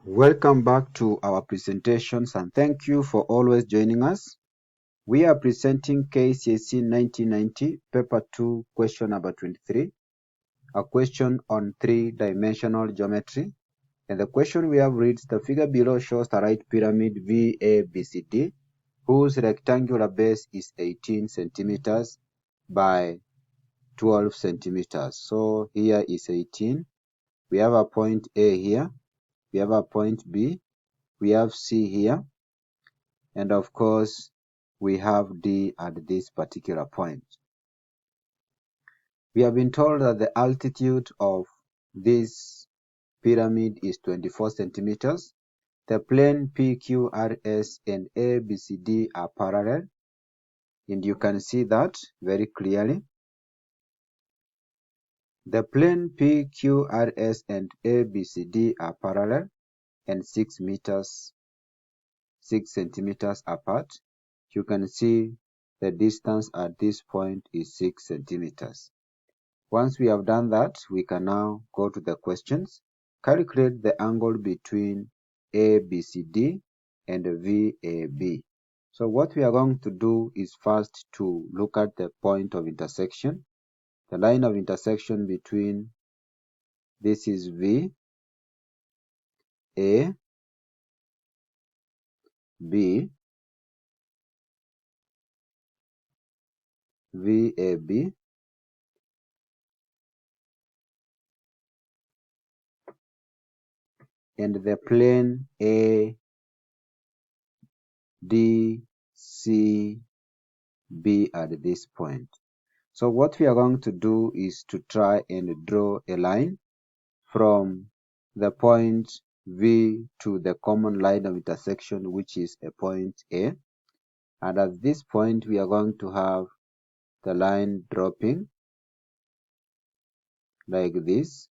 Welcome back to our presentations and thank you for always joining us. We are presenting KCSE 1990 Paper 2 question number 23, a question on three-dimensional geometry. And the question we have reads, the figure below shows the right pyramid VABCD, whose rectangular base is 18 centimeters by 12 centimeters. So here is 18. We have a point A here. We have a point B. We have C here. And of course, we have D at this particular point. We have been told that the altitude of this pyramid is 24 centimeters. The plane PQRS and ABCD are parallel, and you can see that very clearly. The plane PQRS and ABCD are parallel and 6 centimeters apart. You can see the distance at this point is 6 centimeters. Once we have done that, we can now go to the questions. Calculate the angle between ABCD and VAB. So what we are going to do is first to look at the point of intersection. The line of intersection between this is V, A, B, VAB, and the plane ADCB at this point. So what we are going to do is to try and draw a line from the point V to the common line of intersection, which is a point A. And at this point, we are going to have the line dropping like this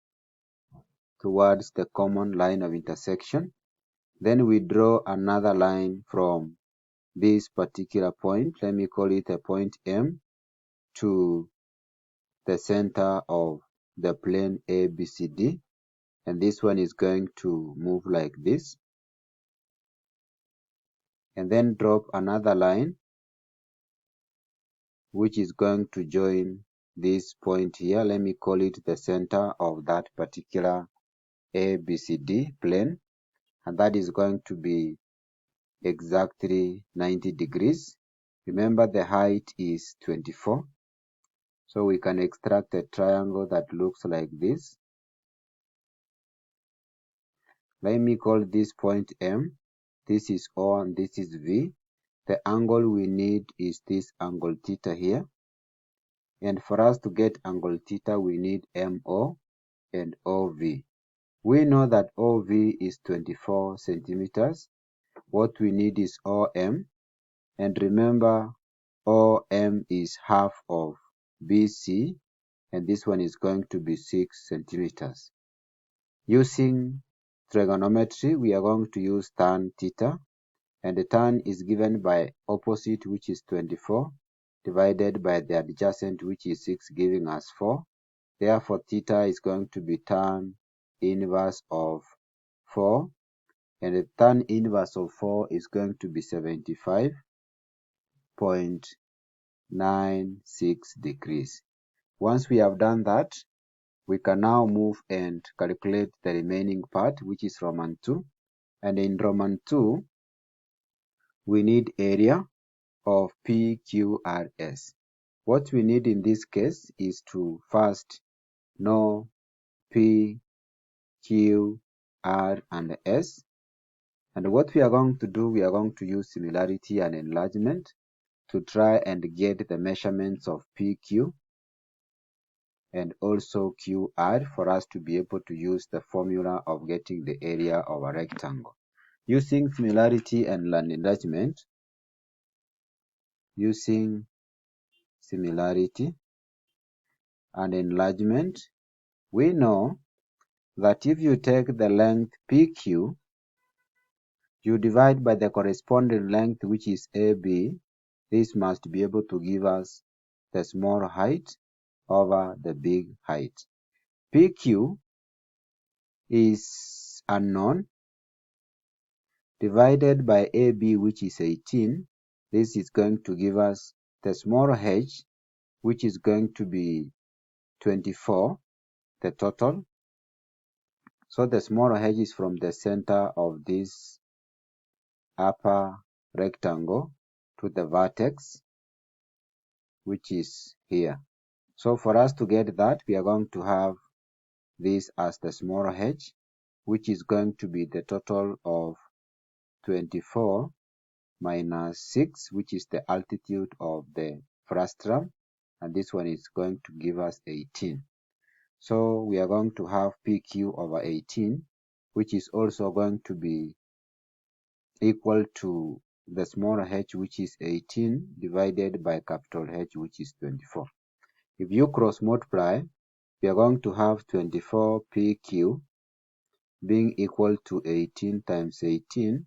towards the common line of intersection. Then we draw another line from this particular point, let me call it a point M, to the center of the plane ABCD. And this one is going to move like this. And then drop another line, which is going to join this point here. Let me call it the center of that particular ABCD plane. And that is going to be exactly 90 degrees. Remember, the height is 24. So we can extract a triangle that looks like this. Let me call this point M. This is O and this is V. The angle we need is this angle theta here. And for us to get angle theta, we need MO and OV. We know that OV is 24 centimeters. What we need is OM. And remember, OM is half of BC. And this one is going to be 6 centimeters. Using trigonometry, we are going to use tan theta. And the tan is given by opposite, which is 24, divided by the adjacent, which is 6, giving us 4. Therefore, theta is going to be tan inverse of 4. And the tan inverse of 4 is going to be 75.96 degrees. Once we have done that, we can now move and calculate the remaining part, which is Roman 2. And in Roman 2, we need area of PQRS. What we need in this case is to first know P, Q, R, and S. And what we are going to do, we are going to use similarity and enlargement to try and get the measurements of PQ and also QR for us to be able to use the formula of getting the area of a rectangle. Using similarity and enlargement, we know that if you take the length PQ, you divide by the corresponding length, which is AB. This must be able to give us the small height over the big height. PQ is unknown, divided by AB, which is 18. This is going to give us the small h, which is going to be 24, the total. So the small h is from the center of this upper rectangle to the vertex, which is here. So for us to get that, we are going to have this as the small h, which is going to be the total of 24 minus 6, which is the altitude of the frustum, and this one is going to give us 18. So we are going to have PQ over 18, which is also going to be equal to the small h, which is 18, divided by capital H, which is 24. If you cross multiply, we are going to have 24 PQ being equal to 18 times 18.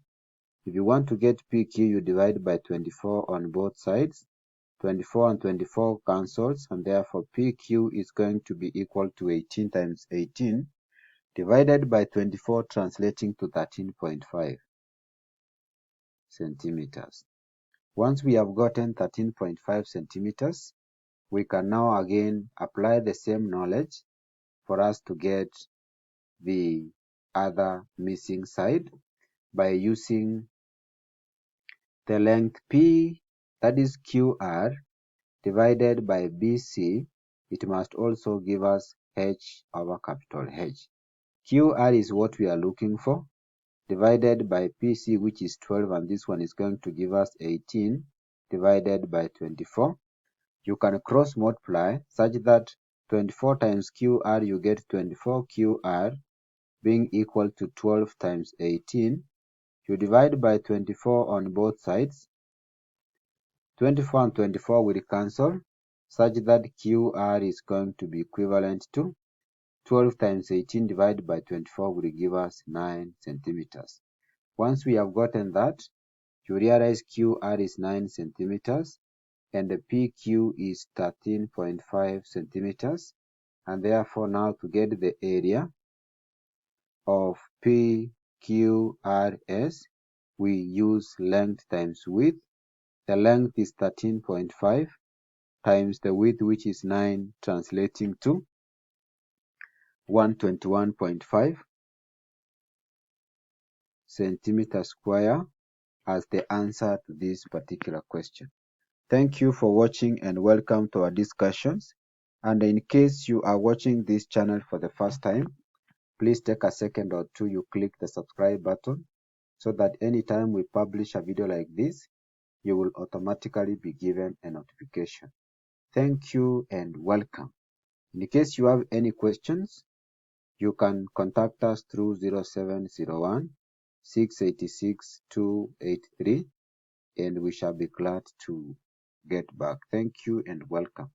If you want to get PQ, you divide by 24 on both sides. 24 and 24 cancels, and therefore PQ is going to be equal to 18 times 18 divided by 24, translating to 13.5 centimeters. Once we have gotten 13.5 centimeters, we can now again apply the same knowledge for us to get the other missing side by using the length P, that is QR, divided by BC. It must also give us H over capital H. QR is what we are looking for, divided by PC, which is 12, and this one is going to give us 18 divided by 24. You can cross multiply such that 24 times QR, you get 24 QR being equal to 12 times 18. You divide by 24 on both sides. 24 and 24 will cancel such that QR is going to be equivalent to 12 times 18 divided by 24 will give us 9 centimeters. Once we have gotten that, you realize QR is 9 centimeters and the PQ is 13.5 centimeters, and therefore now to get the area of PQRS, we use length times width. The length is 13.5 times the width, which is 9, translating to 121.5 centimeters square as the answer to this particular question. Thank you for watching and welcome to our discussions. And in case you are watching this channel for the first time, please take a second or two, you click the subscribe button so that anytime we publish a video like this, you will automatically be given a notification. Thank you and welcome. In case you have any questions, you can contact us through 0701 686 283 and we shall be glad to get back. Thank you and welcome.